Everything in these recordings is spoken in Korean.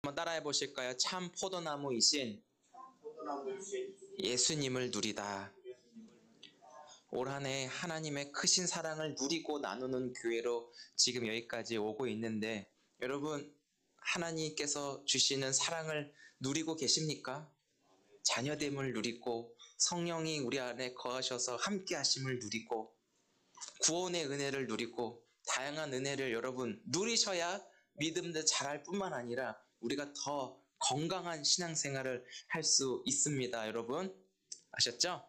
한번 따라해 보실까요? 참 포도나무이신 예수님을 누리다. 올 한 해 하나님의 크신 사랑을 누리고 나누는 교회로 지금 여기까지 오고 있는데, 여러분 하나님께서 주시는 사랑을 누리고 계십니까? 자녀됨을 누리고 성령이 우리 안에 거하셔서 함께 하심을 누리고 구원의 은혜를 누리고 다양한 은혜를 여러분 누리셔야 믿음도 잘할 뿐만 아니라 우리가 더 건강한 신앙생활을 할 수 있습니다. 여러분 아셨죠?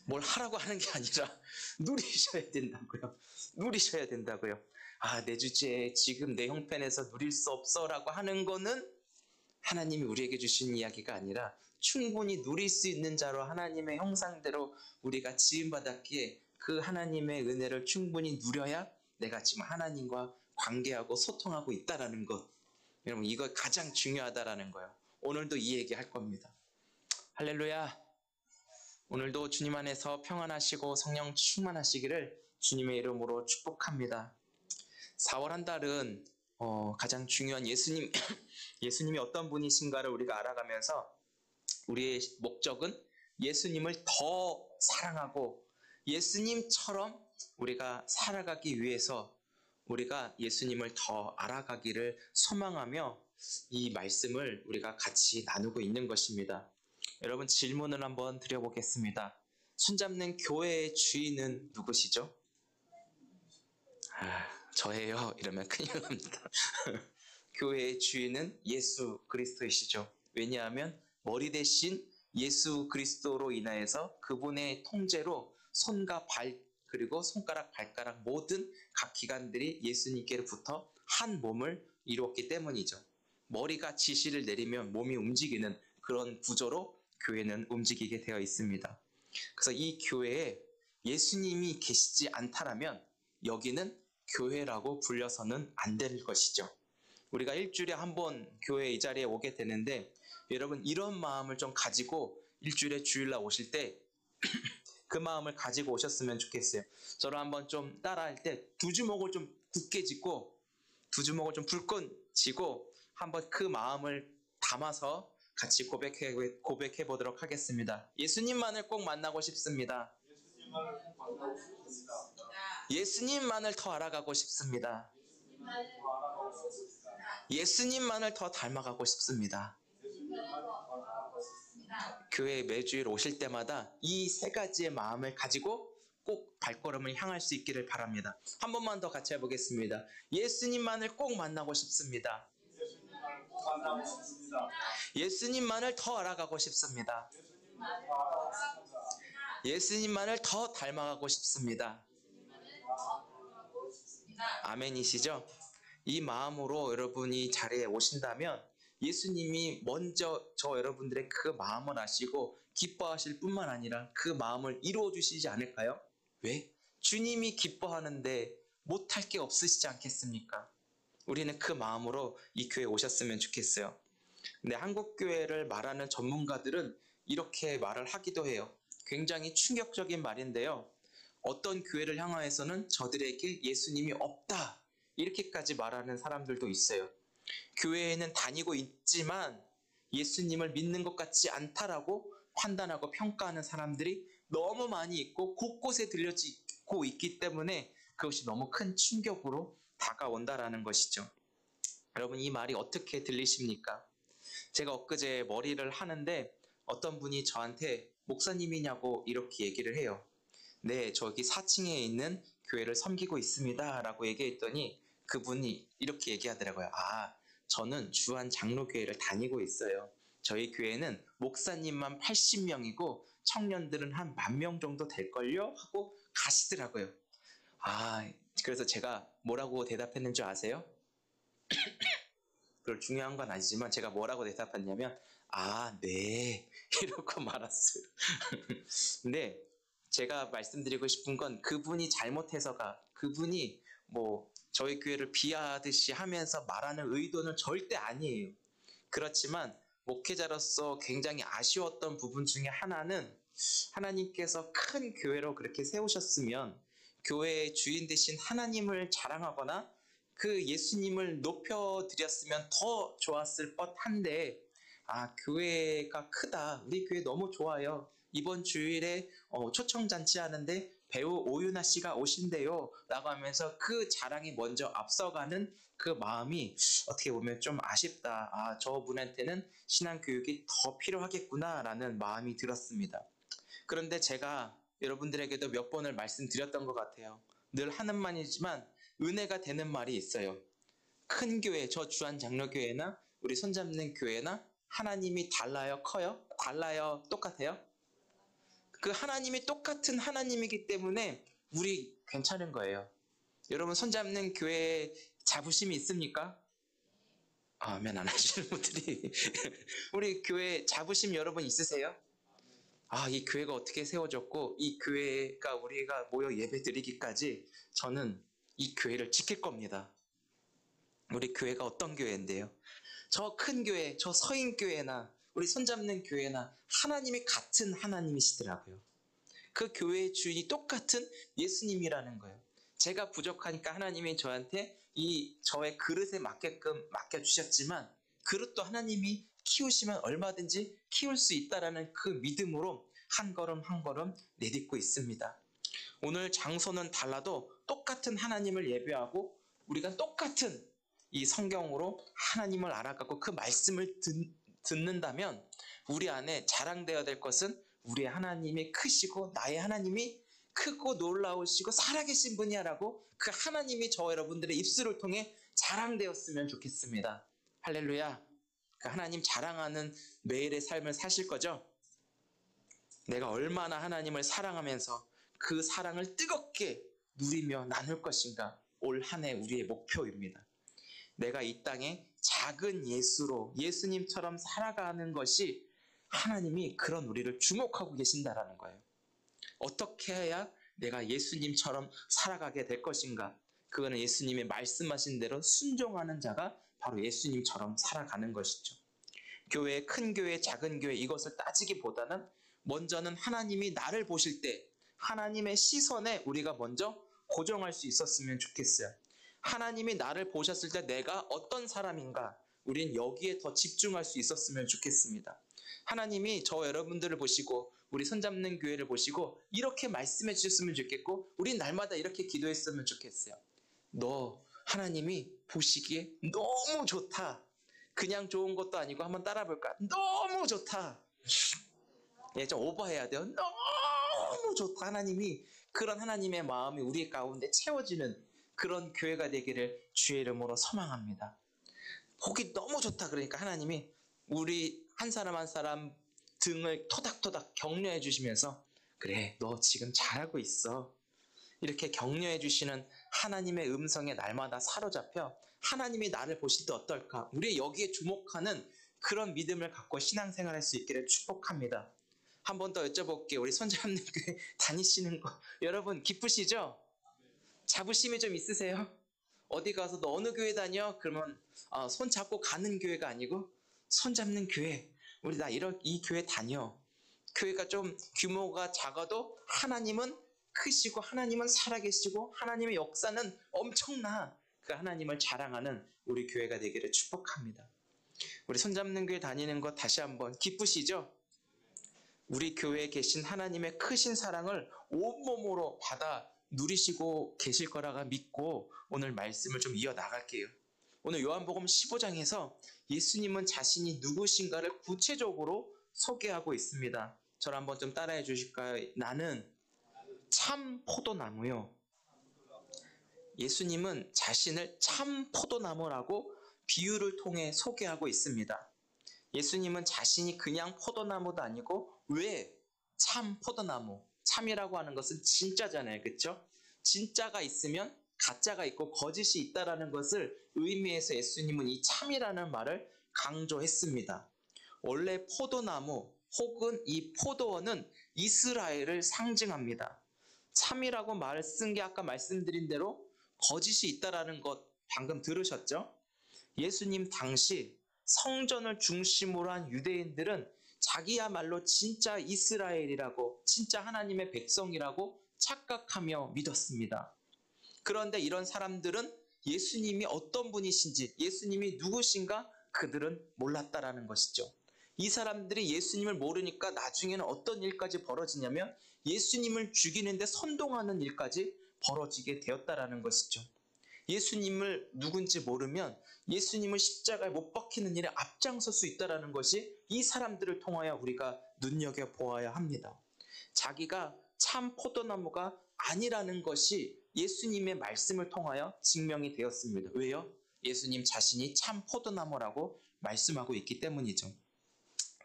뭘 하라고 하는 게 아니라 누리셔야 된다고요. 누리셔야 된다고요. 아, 내 주제에 지금 내 형편에서 누릴 수 없어 라고 하는 거는 하나님이 우리에게 주신 이야기가 아니라 충분히 누릴 수 있는 자로 하나님의 형상대로 우리가 지음받았기에 그 하나님의 은혜를 충분히 누려야 내가 지금 하나님과 관계하고 소통하고 있다라는 것. 여러분 이거 가장 중요하다라는 거예요. 오늘도 이 얘기 할 겁니다. 할렐루야. 오늘도 주님 안에서 평안하시고 성령 충만하시기를 주님의 이름으로 축복합니다. 4월 한 달은 가장 중요한 예수님이 어떤 분이신가를 우리가 알아가면서 우리의 목적은 예수님을 더 사랑하고 예수님처럼 우리가 살아가기 위해서 우리가 예수님을 더 알아가기를 소망하며 이 말씀을 우리가 같이 나누고 있는 것입니다. 여러분 질문을 한번 드려보겠습니다. 손잡는 교회의 주인은 누구시죠? 저예요. 이러면 큰일 납니다. 교회의 주인은 예수 그리스도이시죠. 왜냐하면 머리 대신 예수 그리스도로 인하여서 그분의 통제로 손과 발 그리고 손가락 발가락 모든 각 기관들이 예수님께로부터 한 몸을 이루었기 때문이죠. 머리가 지시를 내리면 몸이 움직이는 그런 구조로 교회는 움직이게 되어 있습니다. 그래서 이 교회에 예수님이 계시지 않다라면 여기는 교회라고 불려서는 안 될 것이죠. 우리가 일주일에 한 번 교회 이 자리에 오게 되는데 여러분 이런 마음을 좀 가지고 일주일에 주일날 오실 때 그 마음을 가지고 오셨으면 좋겠어요. 저를 한번 좀 따라할 때 두 주먹을 좀 굳게 쥐고 두 주먹을 좀 불끈 쥐고 한번 그 마음을 담아서 같이 고백해 보도록 하겠습니다. 예수님만을 꼭 만나고 싶습니다. 예수님만을 더 알아가고 싶습니다. 예수님만을 더 닮아가고 싶습니다. 교회에 매주일 오실 때마다 이 세 가지의 마음을 가지고 꼭 발걸음을 향할 수 있기를 바랍니다. 한 번만 더 같이 해보겠습니다. 예수님만을 꼭 만나고 싶습니다. 예수님만을 더 알아가고 싶습니다. 예수님만을 더 닮아가고 싶습니다. 아멘이시죠? 이 마음으로 여러분이 자리에 오신다면 예수님이 먼저 저 여러분들의 그 마음을 아시고 기뻐하실 뿐만 아니라 그 마음을 이루어 주시지 않을까요? 왜? 주님이 기뻐하는데 못할 게 없으시지 않겠습니까? 우리는 그 마음으로 이 교회에 오셨으면 좋겠어요. 근데 한국 교회를 말하는 전문가들은 이렇게 말을 하기도 해요. 굉장히 충격적인 말인데요. 어떤 교회를 향하여서는 저들에게 예수님이 없다 이렇게까지 말하는 사람들도 있어요. 교회에는 다니고 있지만 예수님을 믿는 것 같지 않다라고 판단하고 평가하는 사람들이 너무 많이 있고 곳곳에 들려지고 있기 때문에 그것이 너무 큰 충격으로 다가온다라는 것이죠. 여러분 이 말이 어떻게 들리십니까? 제가 엊그제 머리를 하는데 어떤 분이 저한테 목사님이냐고 이렇게 얘기를 해요. 네, 저기 4층에 있는 교회를 섬기고 있습니다 라고 얘기했더니 그분이 이렇게 얘기하더라고요. 저는 주한 장로교회를 다니고 있어요. 저희 교회는 목사님만 80명이고 청년들은 한 10,000명 정도 될걸요? 하고 가시더라고요. 그래서 제가 뭐라고 대답했는 줄 아세요? 그걸 중요한 건 아니지만 제가 뭐라고 대답했냐면 네 이러고 말았어요. 근데 제가 말씀드리고 싶은 건 그분이 잘못해서가 그분이 저희 교회를 비하하듯이 하면서 말하는 의도는 절대 아니에요. 그렇지만 목회자로서 굉장히 아쉬웠던 부분 중에 하나는 하나님께서 큰 교회로 그렇게 세우셨으면 교회의 주인 되신 하나님을 자랑하거나 그 예수님을 높여드렸으면 더 좋았을 법한데, 교회가 크다. 우리 교회 너무 좋아요. 이번 주일에 초청잔치 하는데 배우 오윤아 씨가 오신대요. 라고 하면서 그 자랑이 먼저 앞서가는 그 마음이 어떻게 보면 좀 아쉽다. 저분한테는 신앙교육이 더 필요하겠구나 라는 마음이 들었습니다. 그런데 제가 여러분들에게도 몇 번을 말씀드렸던 것 같아요. 늘 하는 말이지만 은혜가 되는 말이 있어요. 큰 교회, 저 주한장로교회나 우리 손잡는 교회나 하나님이 달라요? 커요? 달라요? 똑같아요? 그 하나님이 똑같은 하나님이기 때문에 우리 괜찮은 거예요. 여러분 손잡는 교회에 자부심이 있습니까? 아멘 안 하시는 분들이 우리 교회 자부심 여러분 있으세요? 이 교회가 어떻게 세워졌고 이 교회가 우리가 모여 예배 드리기까지 저는 이 교회를 지킬 겁니다. 우리 교회가 어떤 교회인데요? 저 큰 교회, 저 서인교회나 우리 손잡는 교회나 하나님이 같은 하나님이시더라고요. 그 교회의 주인이 똑같은 예수님이라는 거예요. 제가 부족하니까 하나님이 저한테 저의 그릇에 맞게끔 맡겨주셨지만 그릇도 하나님이 키우시면 얼마든지 키울 수 있다라는 그 믿음으로 한 걸음 한 걸음 내딛고 있습니다. 오늘 장소는 달라도 똑같은 하나님을 예배하고 우리가 똑같은 이 성경으로 하나님을 알아가고 그 말씀을 듣는다면 우리 안에 자랑되어야 될 것은 우리의 하나님이 크시고 나의 하나님이 크고 놀라우시고 살아계신 분이야라고 그 하나님이 저 여러분들의 입술을 통해 자랑되었으면 좋겠습니다. 할렐루야. 그 하나님 자랑하는 매일의 삶을 사실 거죠? 내가 얼마나 하나님을 사랑하면서 그 사랑을 뜨겁게 누리며 나눌 것인가 올 한 해 우리의 목표입니다. 내가 이 땅에 작은 예수로 예수님처럼 살아가는 것이 하나님이 그런 우리를 주목하고 계신다라는 거예요. 어떻게 해야 내가 예수님처럼 살아가게 될 것인가? 그거는 예수님이 말씀하신 대로 순종하는 자가 바로 예수님처럼 살아가는 것이죠. 교회, 큰 교회, 작은 교회 이것을 따지기보다는 먼저는 하나님이 나를 보실 때 하나님의 시선에 우리가 먼저 고정할 수 있었으면 좋겠어요. 하나님이 나를 보셨을 때 내가 어떤 사람인가? 우린 여기에 더 집중할 수 있었으면 좋겠습니다. 하나님이 저 여러분들을 보시고 우리 손잡는 교회를 보시고 이렇게 말씀해 주셨으면 좋겠고 우리 날마다 이렇게 기도했으면 좋겠어요. 너 하나님이 보시기에 너무 좋다. 그냥 좋은 것도 아니고 한번 따라 볼까? 너무 좋다. 좀 오버해야 돼요. 너무 좋다. 하나님이 그런 하나님의 마음이 우리 가운데 채워지는 그런 교회가 되기를 주의 이름으로 소망합니다. 보기 너무 좋다. 그러니까 하나님이 우리 한 사람 한 사람 등을 토닥토닥 격려해 주시면서 그래 너 지금 잘하고 있어. 이렇게 격려해 주시는 하나님의 음성에 날마다 사로잡혀 하나님이 나를 보실 때 어떨까? 우리 여기에 주목하는 그런 믿음을 갖고 신앙생활할 수 있기를 축복합니다. 한 번 더 여쭤볼게요. 우리 손잡는 교회 다니시는 거 여러분 기쁘시죠? 자부심이 좀 있으세요? 어디 가서 너 어느 교회 다녀? 그러면 손 잡고 가는 교회가 아니고 손 잡는 교회. 우리 이 교회 다녀. 교회가 좀 규모가 작아도 하나님은 크시고 하나님은 살아계시고 하나님의 역사는 엄청나. 그 하나님을 자랑하는 우리 교회가 되기를 축복합니다. 우리 손잡는 교회 다니는 거 다시 한번 기쁘시죠? 우리 교회에 계신 하나님의 크신 사랑을 온몸으로 받아 누리시고 계실 거라고 믿고 오늘 말씀을 좀 이어나갈게요. 오늘 요한복음 15장에서 예수님은 자신이 누구신가를 구체적으로 소개하고 있습니다. 저를 한번 좀 따라해 주실까요? 나는 참 포도나무요. 예수님은 자신을 참 포도나무라고 비유를 통해 소개하고 있습니다. 예수님은 자신이 그냥 포도나무도 아니고 왜 참 포도나무? 참이라고 하는 것은 진짜잖아요. 그렇죠? 진짜가 있으면 가짜가 있고 거짓이 있다라는 것을 의미해서 예수님은 이 참이라는 말을 강조했습니다. 원래 포도나무 혹은 이 포도원은 이스라엘을 상징합니다. 참이라고 말을 쓴 게 아까 말씀드린 대로 거짓이 있다라는 것 방금 들으셨죠? 예수님 당시 성전을 중심으로 한 유대인들은 자기야말로 진짜 이스라엘이라고 진짜 하나님의 백성이라고 착각하며 믿었습니다. 그런데 이런 사람들은 예수님이 어떤 분이신지, 예수님이 누구신가 그들은 몰랐다라는 것이죠. 이 사람들이 예수님을 모르니까 나중에는 어떤 일까지 벌어지냐면 예수님을 죽이는데 선동하는 일까지 벌어지게 되었다라는 것이죠. 예수님을 누군지 모르면 예수님을 십자가에 못 박히는 일에 앞장설 수 있다는 것이 이 사람들을 통하여 우리가 눈여겨보아야 합니다. 자기가 참 포도나무가 아니라는 것이 예수님의 말씀을 통하여 증명이 되었습니다. 왜요? 예수님 자신이 참 포도나무라고 말씀하고 있기 때문이죠.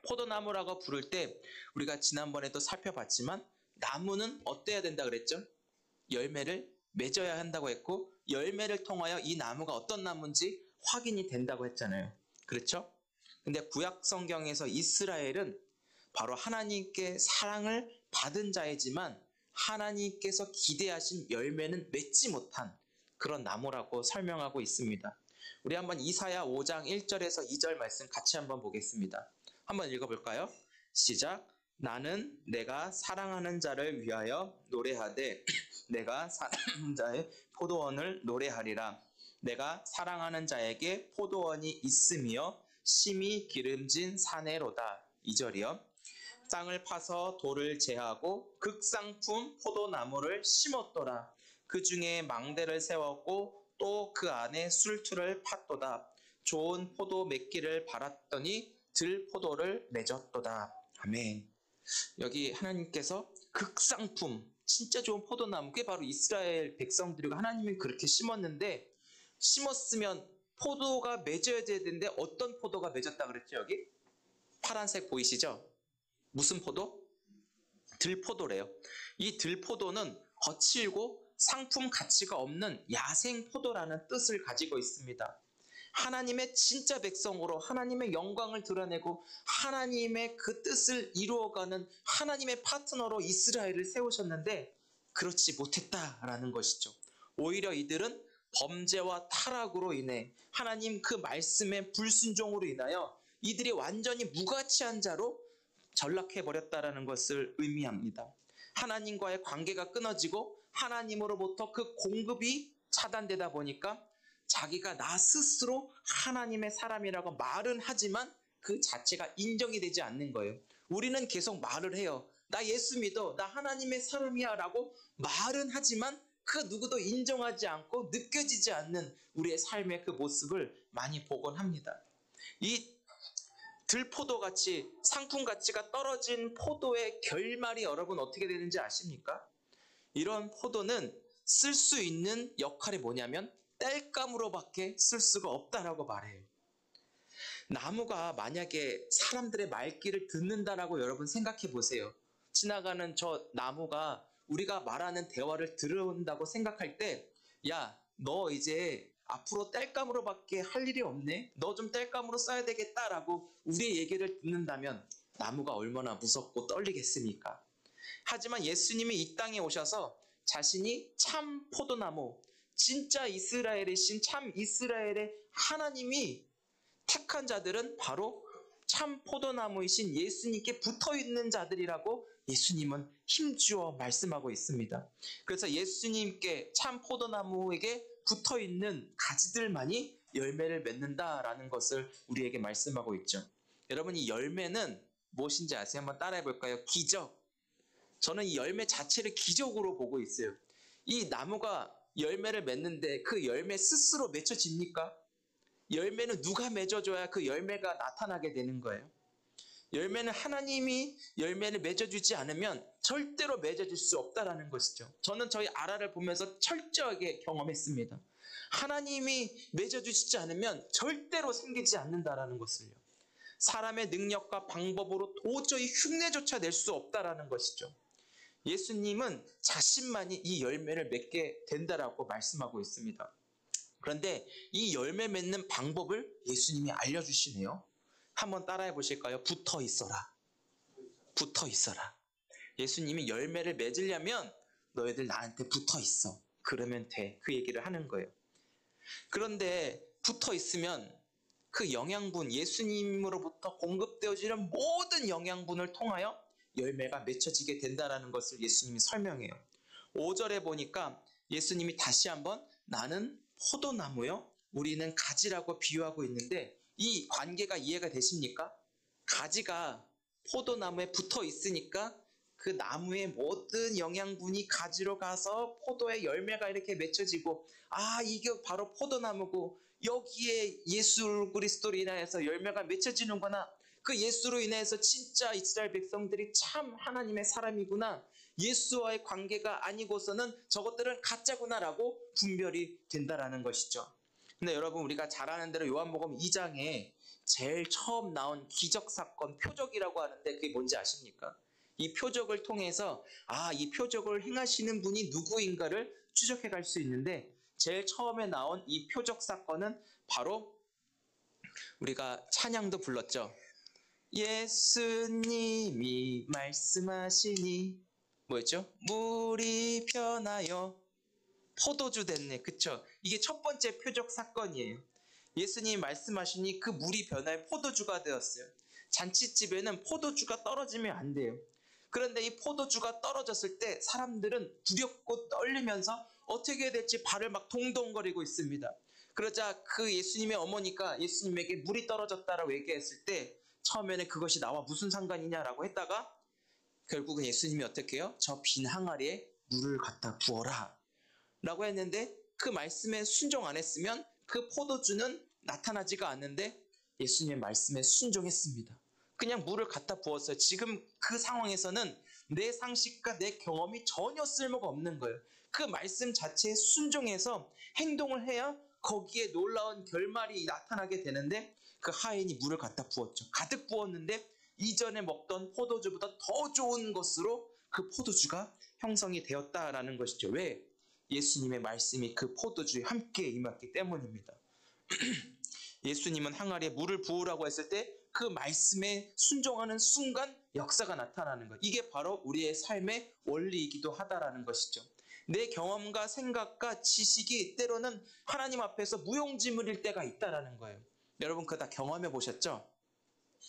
포도나무라고 부를 때 우리가 지난번에도 살펴봤지만 나무는 어때야 된다 그랬죠? 열매를 맺어야 한다고 했고 열매를 통하여 이 나무가 어떤 나무인지 확인이 된다고 했잖아요. 그렇죠? 근데 구약 성경에서 이스라엘은 바로 하나님께 사랑을 받은 자이지만 하나님께서 기대하신 열매는 맺지 못한 그런 나무라고 설명하고 있습니다. 우리 한번 이사야 5장 1절에서 2절 말씀 같이 한번 보겠습니다. 한번 읽어볼까요? 시작. 나는 내가 사랑하는 자를 위하여 노래하되 내가 사랑하는 자의 포도원을 노래하리라. 내가 사랑하는 자에게 포도원이 있으며 심히 기름진 사내로다. 2절이요. 땅을 파서 돌을 제하고 극상품 포도나무를 심었더라. 그 중에 망대를 세웠고 또 그 안에 술투를 팠도다. 좋은 포도 맺기를 바랐더니 들포도를 맺었도다. 아멘. 여기 하나님께서 극상품, 진짜 좋은 포도나무, 그게 바로 이스라엘 백성들이고 하나님이 그렇게 심었는데 심었으면 포도가 맺어야 되는데 어떤 포도가 맺었다 그랬죠? 여기 파란색 보이시죠? 무슨 포도? 들포도래요. 이 들포도는 거칠고 상품 가치가 없는 야생 포도라는 뜻을 가지고 있습니다. 하나님의 진짜 백성으로 하나님의 영광을 드러내고 하나님의 그 뜻을 이루어가는 하나님의 파트너로 이스라엘을 세우셨는데 그렇지 못했다라는 것이죠. 오히려 이들은 범죄와 타락으로 인해 하나님 그 말씀의 불순종으로 인하여 이들이 완전히 무가치한 자로 전락해버렸다라는 것을 의미합니다. 하나님과의 관계가 끊어지고 하나님으로부터 그 공급이 차단되다 보니까 자기가 나 스스로 하나님의 사람이라고 말은 하지만 그 자체가 인정이 되지 않는 거예요. 우리는 계속 말을 해요. 나 예수 믿어. 나 하나님의 사람이야 라고 말은 하지만 그 누구도 인정하지 않고 느껴지지 않는 우리의 삶의 그 모습을 많이 보곤 합니다. 이 들포도같이 상품 가치가 떨어진 포도의 결말이 여러분 어떻게 되는지 아십니까? 이런 포도는 쓸 수 있는 역할이 뭐냐면 땔감으로밖에 쓸 수가 없다라고 말해요. 나무가 만약에 사람들의 말귀를 듣는다라고 여러분 생각해 보세요. 지나가는 저 나무가 우리가 말하는 대화를 들은다고 생각할 때 야, 너 이제 앞으로 땔감으로밖에 할 일이 없네. 너 좀 땔감으로 써야 되겠다라고 우리의 얘기를 듣는다면 나무가 얼마나 무섭고 떨리겠습니까? 하지만 예수님이 이 땅에 오셔서 자신이 참 포도나무, 진짜 이스라엘이신 참 이스라엘의 하나님이 택한 자들은 바로 참 포도나무이신 예수님께 붙어있는 자들이라고 예수님은 힘주어 말씀하고 있습니다. 그래서 예수님께 참 포도나무에게 붙어있는 가지들만이 열매를 맺는다라는 것을 우리에게 말씀하고 있죠. 여러분 이 열매는 무엇인지 아세요? 한번 따라해 볼까요? 기적. 저는 이 열매 자체를 기적으로 보고 있어요. 이 나무가 열매를 맺는데 그 열매 스스로 맺혀집니까? 열매는 누가 맺어줘야 그 열매가 나타나게 되는 거예요. 열매는 하나님이 열매를 맺어주지 않으면 절대로 맺어질 수 없다라는 것이죠. 저는 저희 아라를 보면서 철저하게 경험했습니다. 하나님이 맺어주시지 않으면 절대로 생기지 않는다라는 것을요. 사람의 능력과 방법으로 도저히 흉내조차 낼 수 없다라는 것이죠. 예수님은 자신만이 이 열매를 맺게 된다라고 말씀하고 있습니다. 그런데 이 열매 맺는 방법을 예수님이 알려주시네요. 한번 따라해 보실까요? 붙어 있어라. 붙어 있어라. 예수님이 열매를 맺으려면 너희들 나한테 붙어 있어. 그러면 돼. 그 얘기를 하는 거예요. 그런데 붙어 있으면 그 영양분, 예수님으로부터 공급되어지는 모든 영양분을 통하여 열매가 맺혀지게 된다는 것을 예수님이 설명해요. 5절에 보니까 예수님이 다시 한번 나는 포도나무요? 우리는 가지라고 비유하고 있는데 이 관계가 이해가 되십니까? 가지가 포도나무에 붙어 있으니까 그 나무의 모든 영양분이 가지로 가서 포도의 열매가 이렇게 맺혀지고, 아, 이게 바로 포도나무고 여기에 예수 그리스도로 인하여서 열매가 맺혀지는구나. 그 예수로 인해서 진짜 이스라엘 백성들이 참 하나님의 사람이구나. 예수와의 관계가 아니고서는 저것들은 가짜구나라고 분별이 된다라는 것이죠. 근데 여러분, 우리가 잘 아는 대로 요한복음 2장에 제일 처음 나온 기적 사건 표적이라고 하는데 그게 뭔지 아십니까? 이 표적을 통해서 이 표적을 행하시는 분이 누구인가를 추적해 갈 수 있는데, 제일 처음에 나온 이 표적 사건은 바로 우리가 찬양도 불렀죠. 예수님이 말씀하시니 뭐였죠? 물이 변하여 포도주 됐네. 그쵸? 이게 첫 번째 표적 사건이에요. 예수님이 말씀하시니 그 물이 변하여 포도주가 되었어요. 잔치집에는 포도주가 떨어지면 안 돼요. 그런데 이 포도주가 떨어졌을 때 사람들은 두렵고 떨리면서 어떻게 해야 될지 발을 막 동동거리고 있습니다. 그러자 그 예수님의 어머니가 예수님에게 물이 떨어졌다라고 얘기했을 때 처음에는 그것이 나와 무슨 상관이냐라고 했다가 결국은 예수님이 어떻게 해요? 저 빈 항아리에 물을 갖다 부어라 라고 했는데, 그 말씀에 순종 안 했으면 그 포도주는 나타나지가 않는데 예수님의 말씀에 순종했습니다. 그냥 물을 갖다 부었어요. 지금 그 상황에서는 내 상식과 내 경험이 전혀 쓸모가 없는 거예요. 그 말씀 자체에 순종해서 행동을 해야 거기에 놀라운 결말이 나타나게 되는데, 그 하인이 물을 갖다 부었죠. 가득 부었는데 이전에 먹던 포도주보다 더 좋은 것으로 그 포도주가 형성이 되었다라는 것이죠. 왜? 예수님의 말씀이 그 포도주에 함께 임했기 때문입니다. 예수님은 항아리에 물을 부으라고 했을 때 그 말씀에 순종하는 순간 역사가 나타나는 것. 이게 바로 우리의 삶의 원리이기도 하다라는 것이죠. 내 경험과 생각과 지식이 때로는 하나님 앞에서 무용지물일 때가 있다라는 거예요. 여러분 그거 다 경험해 보셨죠?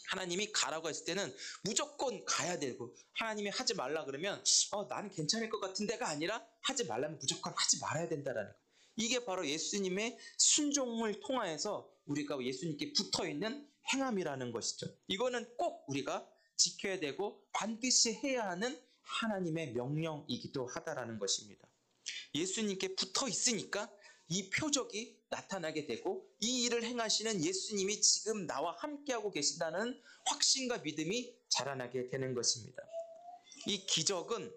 하나님이 가라고 했을 때는 무조건 가야 되고, 하나님이 하지 말라 그러면 나는 괜찮을 것 같은데가 아니라 하지 말라면 무조건 하지 말아야 된다라는 거예요. 이게 바로 예수님의 순종을 통하여서 우리가 예수님께 붙어있는 행함이라는 것이죠. 이거는 꼭 우리가 지켜야 되고 반드시 해야 하는 하나님의 명령이기도 하다라는 것입니다. 예수님께 붙어 있으니까 이 표적이 나타나게 되고, 이 일을 행하시는 예수님이 지금 나와 함께하고 계신다는 확신과 믿음이 자라나게 되는 것입니다. 이 기적은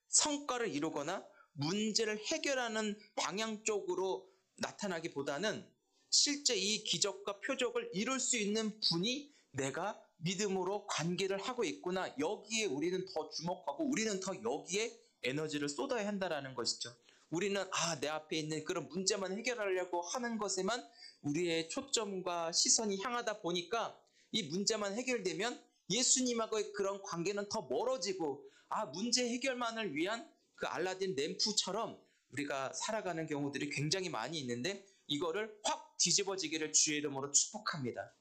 성과를 이루거나 문제를 해결하는 방향 쪽으로 나타나기보다는 실제 이 기적과 표적을 이룰 수 있는 분이 내가 믿음으로 관계를 하고 있구나, 여기에 우리는 더 주목하고 우리는 더 여기에 에너지를 쏟아야 한다는 것이죠. 우리는 내 앞에 있는 그런 문제만 해결하려고 하는 것에만 우리의 초점과 시선이 향하다 보니까 이 문제만 해결되면 예수님하고의 그런 관계는 더 멀어지고, 문제 해결만을 위한 그 알라딘 램프처럼 우리가 살아가는 경우들이 굉장히 많이 있는데, 이거를 확 뒤집어지기를 주의 이름으로 축복합니다.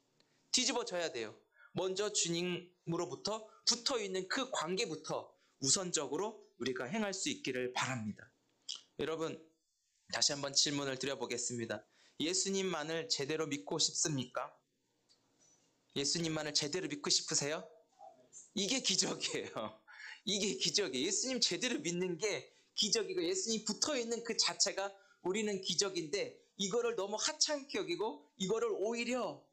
뒤집어져야 돼요. 먼저 주님으로부터 붙어있는 그 관계부터 우선적으로 우리가 행할 수 있기를 바랍니다. 여러분, 다시 한번 질문을 드려보겠습니다. 예수님만을 제대로 믿고 싶습니까? 예수님만을 제대로 믿고 싶으세요? 이게 기적이에요. 이게 기적이에요. 예수님 제대로 믿는 게 기적이고, 예수님 붙어있는 그 자체가 우리는 기적인데, 이거를 너무 하찮게 여기고 이거를 오히려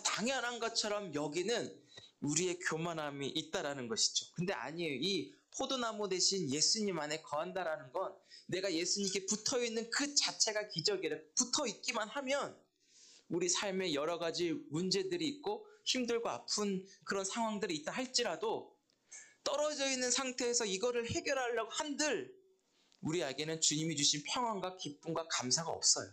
당연한 것처럼 여기는 우리의 교만함이 있다라는 것이죠. 근데 아니에요. 이 포도나무 대신 예수님 안에 거한다라는 건 내가 예수님께 붙어있는 그 자체가 기적이라. 붙어있기만 하면 우리 삶에 여러 가지 문제들이 있고 힘들고 아픈 그런 상황들이 있다 할지라도, 떨어져 있는 상태에서 이거를 해결하려고 한들 우리에게는 주님이 주신 평안과 기쁨과 감사가 없어요.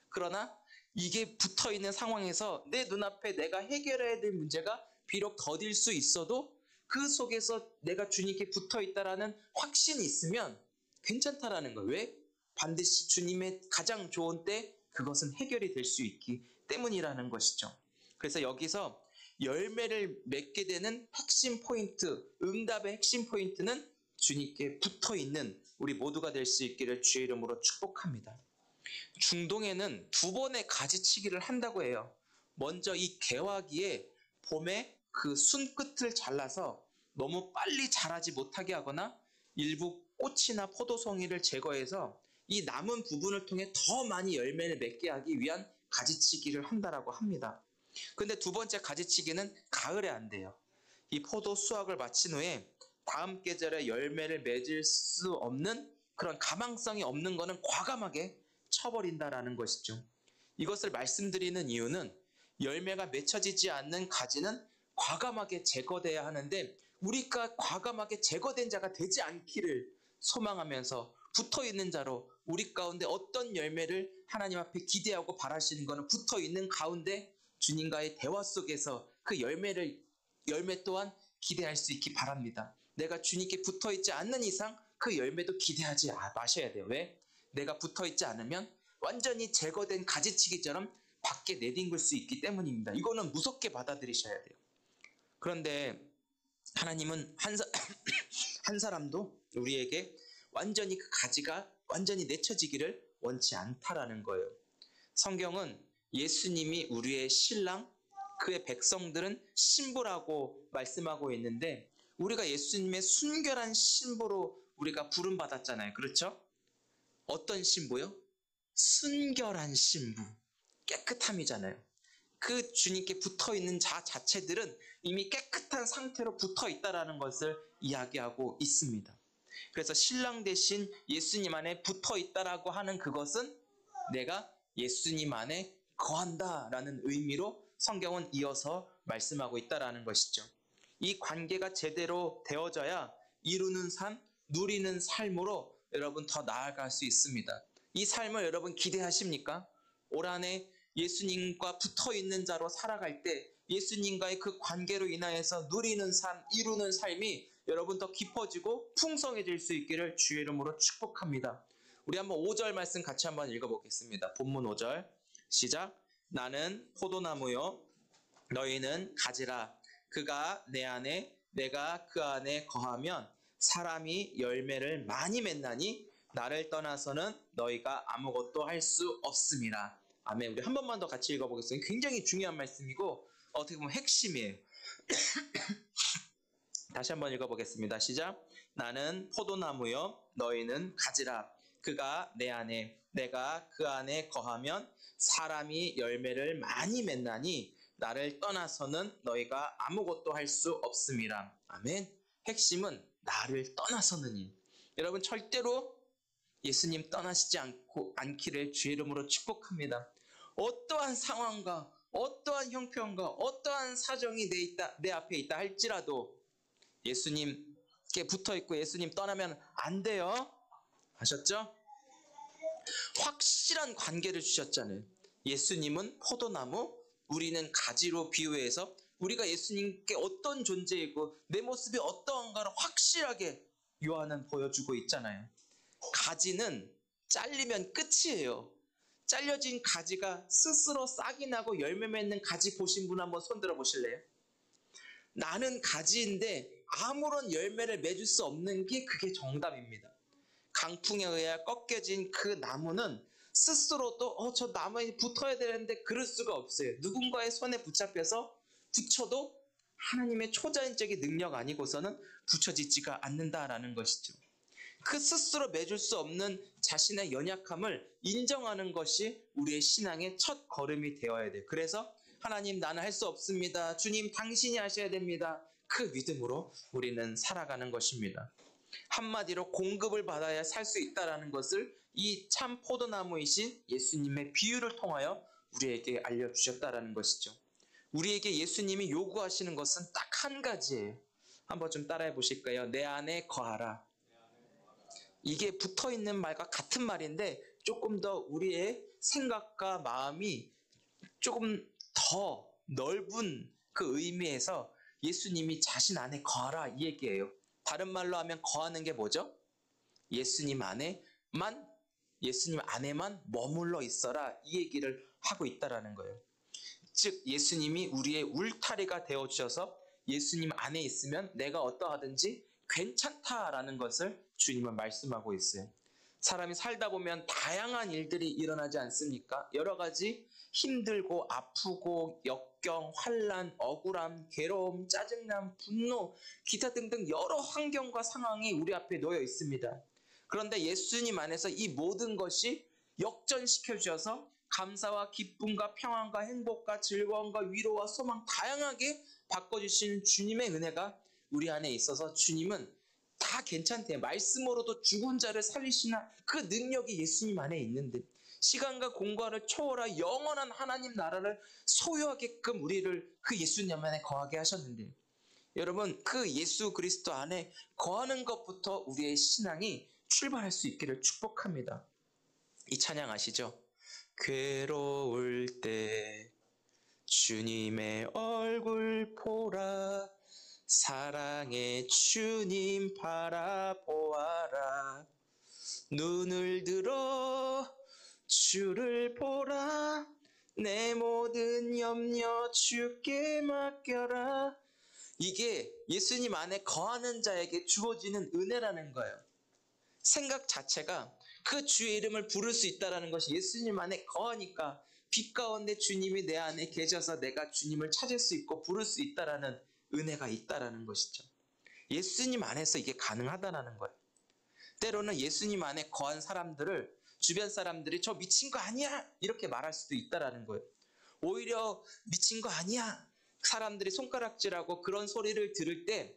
그러나 이게 붙어있는 상황에서 내 눈앞에 내가 해결해야 될 문제가 비록 더딜 수 있어도 그 속에서 내가 주님께 붙어있다라는 확신이 있으면 괜찮다라는 거예요. 왜? 반드시 주님의 가장 좋은 때 그것은 해결이 될 수 있기 때문이라는 것이죠. 그래서 여기서 열매를 맺게 되는 핵심 포인트, 응답의 핵심 포인트는 주님께 붙어있는 우리 모두가 될 수 있기를 주의 이름으로 축복합니다. 중동에는 두 번의 가지치기를 한다고 해요. 먼저 이 개화기에 봄에 그 순끝을 잘라서 너무 빨리 자라지 못하게 하거나 일부 꽃이나 포도송이를 제거해서 이 남은 부분을 통해 더 많이 열매를 맺게 하기 위한 가지치기를 한다라고 합니다. 근데 두 번째 가지치기는 가을에 한대요. 이 포도 수확을 마친 후에 다음 계절에 열매를 맺을 수 없는 그런 가망성이 없는 거는 과감하게 쳐버린다라는 것이죠. 이것을 말씀드리는 이유는 열매가 맺혀지지 않는 가지는 과감하게 제거돼야 하는데 우리가 과감하게 제거된 자가 되지 않기를 소망하면서 붙어있는 자로 우리 가운데 어떤 열매를 하나님 앞에 기대하고 바라시는 것은 붙어있는 가운데 주님과의 대화 속에서 그 열매 또한 기대할 수 있기 바랍니다. 내가 주님께 붙어있지 않는 이상 그 열매도 기대하지 마셔야 돼요. 왜? 내가 붙어있지 않으면 완전히 제거된 가지치기처럼 밖에 내뒹굴 수 있기 때문입니다. 이거는 무섭게 받아들이셔야 돼요. 그런데 하나님은 한 사람도 우리에게 완전히 그 가지가 완전히 내쳐지기를 원치 않다라는 거예요. 성경은 예수님이 우리의 신랑, 그의 백성들은 신부라고 말씀하고 있는데 우리가 예수님의 순결한 신부로 우리가 부름받았잖아요. 그렇죠? 어떤 신부요? 순결한 신부. 깨끗함이잖아요. 그 주님께 붙어있는 자 자체들은 이미 깨끗한 상태로 붙어있다는 것을 이야기하고 있습니다. 그래서 신랑 대신 예수님 안에 붙어있다라고 하는 그것은 내가 예수님 안에 거한다라는 의미로 성경은 이어서 말씀하고 있다라는 것이죠. 이 관계가 제대로 되어져야 이루는 삶, 누리는 삶으로 여러분 더 나아갈 수 있습니다. 이 삶을 여러분 기대하십니까? 올 한해 예수님과 붙어있는 자로 살아갈 때 예수님과의 그 관계로 인하여서 누리는 삶, 이루는 삶이 여러분 더 깊어지고 풍성해질 수 있기를 주의 이름으로 축복합니다. 우리 한번 5절 말씀 같이 한번 읽어보겠습니다. 본문 5절 시작. 나는 포도나무요 너희는 가지라. 그가 내 안에 내가 그 안에 거하면 사람이 열매를 많이 맺나니 나를 떠나서는 너희가 아무것도 할 수 없음이라. 아멘. 우리 한 번만 더 같이 읽어보겠습니다. 굉장히 중요한 말씀이고 어떻게 보면 핵심이에요. 다시 한번 읽어보겠습니다. 시작. 나는 포도나무요 너희는 가지라. 그가 내 안에 내가 그 안에 거하면 사람이 열매를 많이 맺나니 나를 떠나서는 너희가 아무것도 할 수 없음이라. 아멘. 핵심은 나를 떠나서는이. 여러분 절대로 예수님 떠나시지 않기를 주의 이름으로 축복합니다. 어떠한 상황과 어떠한 형편과 어떠한 사정이 내 앞에 있다 할지라도 예수님께 붙어있고 예수님 떠나면 안 돼요. 아셨죠? 확실한 관계를 주셨잖아요. 예수님은 포도나무, 우리는 가지로 비유해서 우리가 예수님께 어떤 존재이고 내 모습이 어떠한가를 확실하게 요한은 보여주고 있잖아요. 가지는 잘리면 끝이에요. 잘려진 가지가 스스로 싹이 나고 열매 맺는 가지 보신 분 한번 손들어 보실래요? 나는 가지인데 아무런 열매를 맺을 수 없는 게 그게 정답입니다. 강풍에 의해 꺾여진 그 나무는 스스로도 저 나무에 붙어야 되는데 그럴 수가 없어요. 누군가의 손에 붙잡혀서 붙여도 하나님의 초자연적인 능력 아니고서는 붙여지지가 않는다라는 것이죠. 그 스스로 맺을 수 없는 자신의 연약함을 인정하는 것이 우리의 신앙의 첫 걸음이 되어야 돼요. 그래서 하나님 나는 할 수 없습니다. 주님 당신이 하셔야 됩니다. 그 믿음으로 우리는 살아가는 것입니다. 한마디로 공급을 받아야 살 수 있다는 것을 이 참 포도나무이신 예수님의 비유를 통하여 우리에게 알려주셨다는 것이죠. 우리에게 예수님이 요구하시는 것은 딱 한 가지예요. 한번 좀 따라해 보실까요? 내 안에 거하라. 이게 붙어있는 말과 같은 말인데 조금 더 우리의 생각과 마음이 조금 더 넓은 그 의미에서 예수님이 자신 안에 거하라 이 얘기예요. 다른 말로 하면 거하는 게 뭐죠? 예수님 안에만 머물러 있어라 이 얘기를 하고 있다라는 거예요. 즉 예수님이 우리의 울타리가 되어주셔서 예수님 안에 있으면 내가 어떠하든지 괜찮다라는 것을 주님은 말씀하고 있어요. 사람이 살다 보면 다양한 일들이 일어나지 않습니까? 여러 가지 힘들고 아프고 역경, 환난, 억울함, 괴로움, 짜증남, 분노, 기타 등등 여러 환경과 상황이 우리 앞에 놓여 있습니다. 그런데 예수님 안에서 이 모든 것이 역전시켜 주셔서 감사와 기쁨과 평안과 행복과 즐거움과 위로와 소망 다양하게 바꿔주시는 주님의 은혜가 우리 안에 있어서 주님은 다 괜찮대요. 말씀으로도 죽은 자를 살리시나 그 능력이 예수님 안에 있는데 시간과 공간을 초월한 영원한 하나님 나라를 소유하게끔 우리를 그 예수님 안에 거하게 하셨는데 여러분 그 예수 그리스도 안에 거하는 것부터 우리의 신앙이 출발할 수 있기를 축복합니다. 이 찬양 아시죠? 괴로울 때 주님의 얼굴 보라 사랑의 주님 바라보아라 눈을 들어 주를 보라 내 모든 염려 주께 맡겨라 이게 예수님 안에 거하는 자에게 주어지는 은혜라는 거예요. 생각 자체가 그 주의 이름을 부를 수 있다는 것이 예수님 안에 거하니까 빛 가운데 주님이 내 안에 계셔서 내가 주님을 찾을 수 있고 부를 수 있다는 은혜가 있다는 것이죠. 예수님 안에서 이게 가능하다는 거예요. 때로는 예수님 안에 거한 사람들을 주변 사람들이 저 미친 거 아니야 이렇게 말할 수도 있다는 거예요. 오히려 미친 거 아니야 사람들이 손가락질하고 그런 소리를 들을 때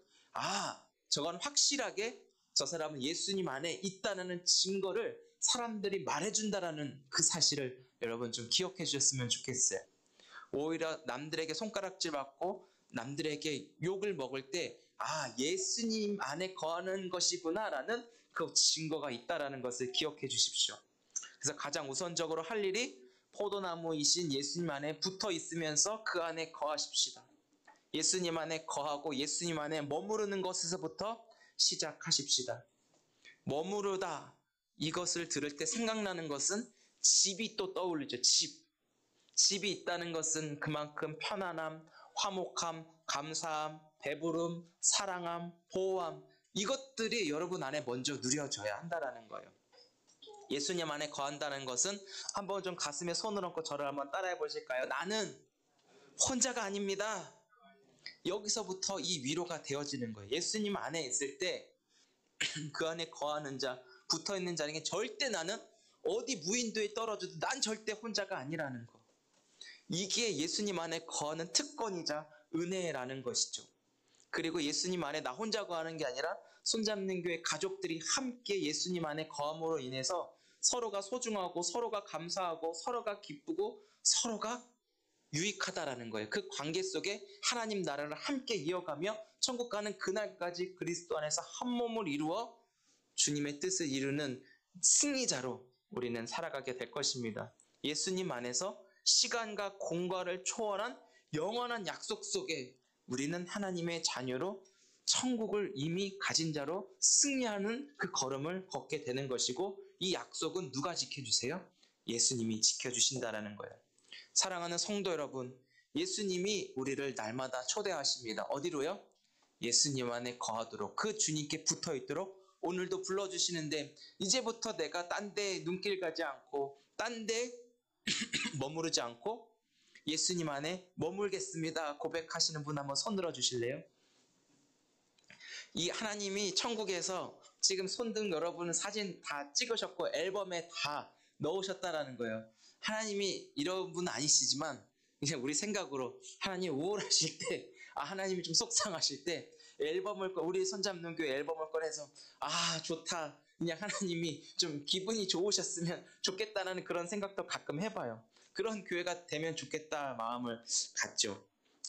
저건 확실하게 저 사람은 예수님 안에 있다는 증거를 사람들이 말해준다는 그 사실을 여러분 좀 기억해 주셨으면 좋겠어요. 오히려 남들에게 손가락질 받고 남들에게 욕을 먹을 때 예수님 안에 거하는 것이구나라는 그 증거가 있다는 것을 기억해 주십시오. 그래서 가장 우선적으로 할 일이 포도나무이신 예수님 안에 붙어 있으면서 그 안에 거하십시다. 예수님 안에 거하고 예수님 안에 머무르는 것에서부터 시작하십시다. 머무르다 이것을 들을 때 생각나는 것은 집이 또 떠올리죠. 집이 있다는 것은 그만큼 편안함, 화목함, 감사함, 배부름, 사랑함, 보호함 이것들이 여러분 안에 먼저 누려져야 한다는 거예요. 예수님 안에 거한다는 것은 한번 좀 가슴에 손을 얹고 저를 한번 따라해 보실까요? 나는 혼자가 아닙니다. 여기서부터 이 위로가 되어지는 거예요. 예수님 안에 있을 때 그 안에 거하는 자, 붙어있는 자에게 절대 나는 어디 무인도에 떨어져도 난 절대 혼자가 아니라는 거. 이게 예수님 안에 거하는 특권이자 은혜라는 것이죠. 그리고 예수님 안에 나 혼자 거하는 게 아니라 손잡는 교회 가족들이 함께 예수님 안에 거함으로 인해서 서로가 소중하고 서로가 감사하고 서로가 기쁘고 서로가 유익하다라는 거예요. 그 관계 속에 하나님 나라를 함께 이어가며 천국 가는 그날까지 그리스도 안에서 한 몸을 이루어 주님의 뜻을 이루는 승리자로 우리는 살아가게 될 것입니다. 예수님 안에서 시간과 공간을 초월한 영원한 약속 속에 우리는 하나님의 자녀로 천국을 이미 가진 자로 승리하는 그 걸음을 걷게 되는 것이고 이 약속은 누가 지켜주세요? 예수님이 지켜주신다라는 거예요. 사랑하는 성도 여러분, 예수님이 우리를 날마다 초대하십니다. 어디로요? 예수님 안에 거하도록 그 주님께 붙어있도록 오늘도 불러주시는데 이제부터 내가 딴 데 눈길 가지 않고 딴 데 머무르지 않고 예수님 안에 머물겠습니다 고백하시는 분 한번 손 들어 주실래요? 이 하나님이 천국에서 지금 손등 여러분 사진 다 찍으셨고 앨범에 다 넣으셨다라는 거예요. 하나님이 이런 분 아니시지만 그냥 우리 생각으로 하나님 우울하실 때 하나님이 좀 속상하실 때 앨범을 우리 손잡는 교회 앨범을 꺼내서 좋다 그냥 하나님이 좀 기분이 좋으셨으면 좋겠다라는 그런 생각도 가끔 해봐요. 그런 교회가 되면 좋겠다 마음을 갖죠.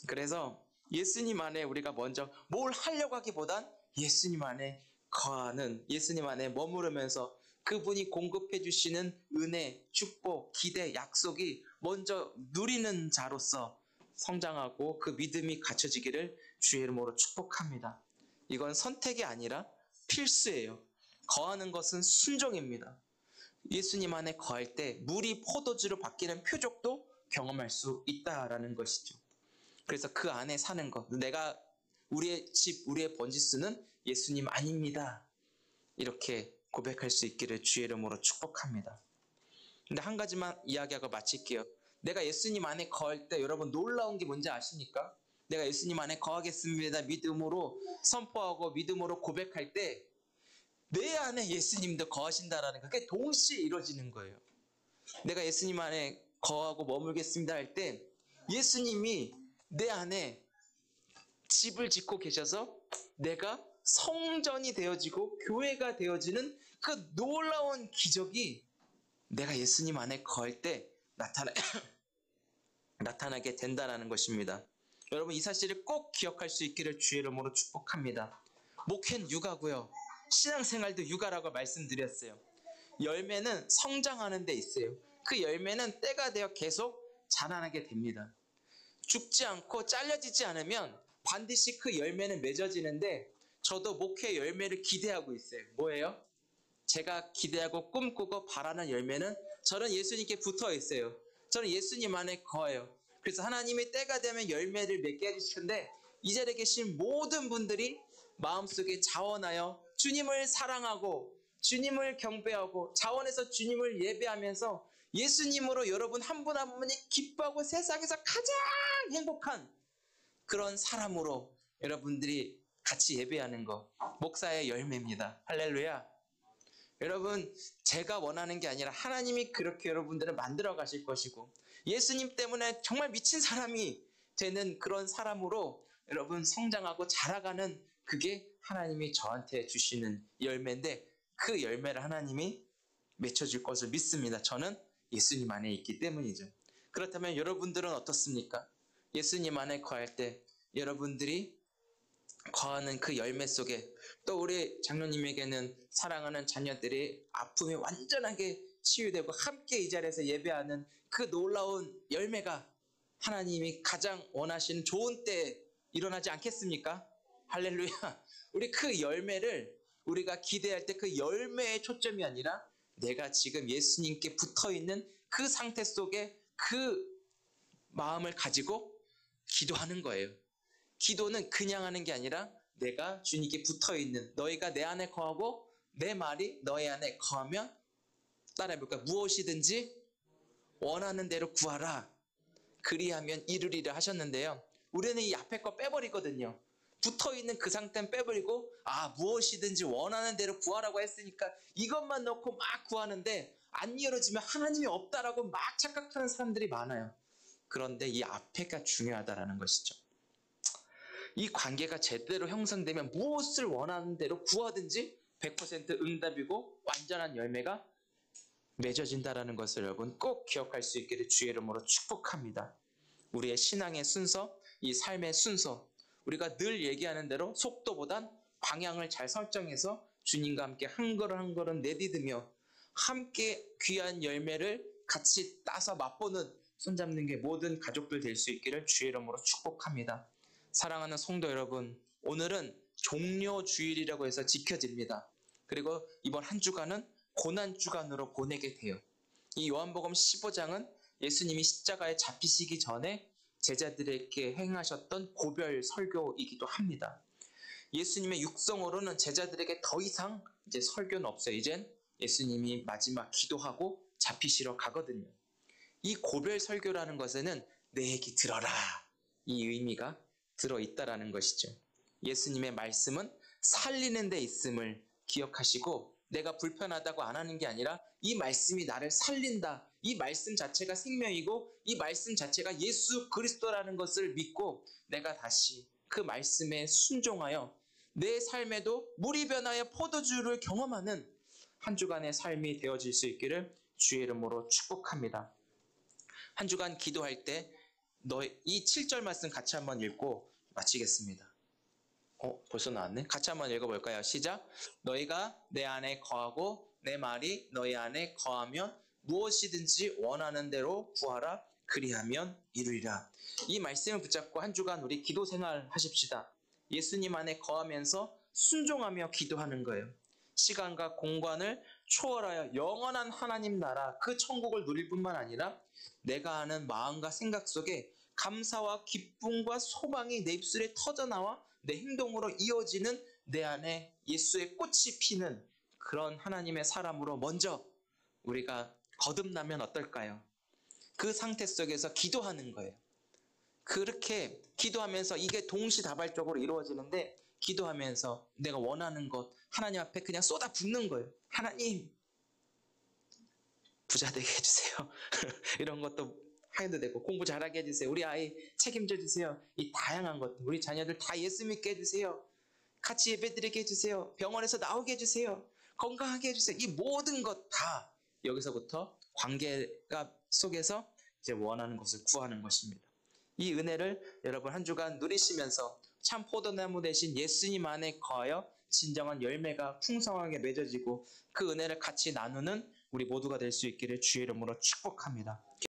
그래서 예수님 안에 우리가 먼저 뭘 하려고 하기보단 예수님 안에 거하는 예수님 안에 머무르면서 그분이 공급해 주시는 은혜, 축복, 기대, 약속이 먼저 누리는 자로서 성장하고 그 믿음이 갖춰지기를 주의 이름으로 축복합니다. 이건 선택이 아니라 필수예요. 거하는 것은 순종입니다. 예수님 안에 거할 때 물이 포도주로 바뀌는 표적도 경험할 수 있다라는 것이죠. 그래서 그 안에 사는 것, 우리의 집, 우리의 번지수는 예수님 아닙니다. 이렇게 고백할 수 있기를 주의 이름으로 축복합니다. 근데 한 가지만 이야기하고 마칠게요. 내가 예수님 안에 거할 때 여러분 놀라운 게 뭔지 아십니까? 내가 예수님 안에 거하겠습니다. 믿음으로 선포하고 믿음으로 고백할 때 내 안에 예수님도 거하신다라는 그게 동시에 이루어지는 거예요. 내가 예수님 안에 거하고 머물겠습니다 할 때 예수님이 내 안에 집을 짓고 계셔서 내가 성전이 되어지고 교회가 되어지는 그 놀라운 기적이 내가 예수님 안에 거할 때 나타나게 된다는 것입니다. 여러분 이 사실을 꼭 기억할 수 있기를 주의 이름으로 축복합니다. 목회는 육아고요. 신앙생활도 육아라고 말씀드렸어요. 열매는 성장하는 데 있어요. 그 열매는 때가 되어 계속 자라나게 됩니다. 죽지 않고 잘려지지 않으면 반드시 그 열매는 맺어지는데 저도 목회 열매를 기대하고 있어요. 뭐예요? 제가 기대하고 꿈꾸고 바라는 열매는 저는 예수님께 붙어 있어요. 저는 예수님 안에 거해요. 그래서 하나님의 때가 되면 열매를 맺게 해주실 텐데 이 자리에 계신 모든 분들이 마음속에 자원하여 주님을 사랑하고 주님을 경배하고 자원해서 주님을 예배하면서 예수님으로 여러분 한 분 한 분이 기뻐하고 세상에서 가장 행복한 그런 사람으로 여러분들이 같이 예배하는 거 목사의 열매입니다. 할렐루야. 여러분 제가 원하는 게 아니라 하나님이 그렇게 여러분들을 만들어 가실 것이고 예수님 때문에 정말 미친 사람이 되는 그런 사람으로 여러분 성장하고 자라가는 그게 하나님이 저한테 주시는 열매인데 그 열매를 하나님이 맺혀줄 것을 믿습니다. 저는 예수님 안에 있기 때문이죠. 그렇다면 여러분들은 어떻습니까? 예수님 안에 거할 때 여러분들이 거하는 그 열매 속에 또 우리 장로님에게는 사랑하는 자녀들이 아픔에 완전하게 치유되고 함께 이 자리에서 예배하는 그 놀라운 열매가 하나님이 가장 원하시는 좋은 때에 일어나지 않겠습니까? 할렐루야. 우리 그 열매를 우리가 기대할 때 그 열매의 초점이 아니라 내가 지금 예수님께 붙어있는 그 상태 속에 그 마음을 가지고 기도하는 거예요. 기도는 그냥 하는 게 아니라 내가 주님께 붙어있는 너희가 내 안에 거하고 내 말이 너희 안에 거하면 따라해볼까요? 무엇이든지 원하는 대로 구하라. 그리하면 이루리라 하셨는데요. 우리는 이 앞에 거 빼버리거든요. 붙어있는 그 상태는 빼버리고 무엇이든지 원하는 대로 구하라고 했으니까 이것만 넣고 막 구하는데 안 이루어지면 하나님이 없다라고 막 착각하는 사람들이 많아요. 그런데 이 앞에가 중요하다라는 것이죠. 이 관계가 제대로 형성되면 무엇을 원하는 대로 구하든지 100% 응답이고 완전한 열매가 맺어진다라는 것을 여러분 꼭 기억할 수 있기를 주의 이름으로 축복합니다. 우리의 신앙의 순서, 이 삶의 순서, 우리가 늘 얘기하는 대로 속도보단 방향을 잘 설정해서 주님과 함께 한 걸음 한 걸음 내디디며 함께 귀한 열매를 같이 따서 맛보는 손잡는 게 모든 가족들 될 수 있기를 주의 이름으로 축복합니다. 사랑하는 성도 여러분, 오늘은 종료주일이라고 해서 지켜집니다. 그리고 이번 한 주간은 고난주간으로 보내게 돼요. 이 요한복음 15장은 예수님이 십자가에 잡히시기 전에 제자들에게 행하셨던 고별 설교이기도 합니다. 예수님의 육성으로는 제자들에게 더 이상 이제 설교는 없어요. 이젠 예수님이 마지막 기도하고 잡히시러 가거든요. 이 고별 설교라는 것에는 내 얘기 들어라 이 의미가 들어있다라는 것이죠. 예수님의 말씀은 살리는 데 있음을 기억하시고 내가 불편하다고 안 하는 게 아니라 이 말씀이 나를 살린다. 이 말씀 자체가 생명이고 이 말씀 자체가 예수 그리스도라는 것을 믿고 내가 다시 그 말씀에 순종하여 내 삶에도 물이 변하여 포도주를 경험하는 한 주간의 삶이 되어질 수 있기를 주의 이름으로 축복합니다. 한 주간 기도할 때 이 7절 말씀 같이 한번 읽고 마치겠습니다. 벌써 나왔네. 같이 한번 읽어볼까요? 시작. 너희가 내 안에 거하고 내 말이 너희 안에 거하면 무엇이든지 원하는 대로 구하라. 그리하면 이루리라. 이 말씀을 붙잡고 한 주간 우리 기도 생활 하십시다. 예수님 안에 거하면서 순종하며 기도하는 거예요. 시간과 공간을 초월하여 영원한 하나님 나라 그 천국을 누릴 뿐만 아니라 내가 아는 마음과 생각 속에 감사와 기쁨과 소망이 내 입술에 터져나와 내 행동으로 이어지는 내 안에 예수의 꽃이 피는 그런 하나님의 사람으로 먼저 우리가 거듭나면 어떨까요? 그 상태 속에서 기도하는 거예요. 그렇게 기도하면서 이게 동시다발적으로 이루어지는데 기도하면서 내가 원하는 것 하나님 앞에 그냥 쏟아붓는 거예요. 하나님 부자 되게 해주세요. 이런 것도 해도 되고 공부 잘하게 해주세요. 우리 아이 책임져 주세요. 이 다양한 것 우리 자녀들 다 예수 믿게 해주세요. 같이 예배드리게 해주세요. 병원에서 나오게 해주세요. 건강하게 해주세요. 이 모든 것 다 여기서부터 관계가 속에서 이제 원하는 것을 구하는 것입니다. 이 은혜를 여러분 한 주간 누리시면서 참 포도나무 대신 예수님 안에 거하여 진정한 열매가 풍성하게 맺어지고 그 은혜를 같이 나누는 우리 모두가 될 수 있기를 주의 이름으로 축복합니다.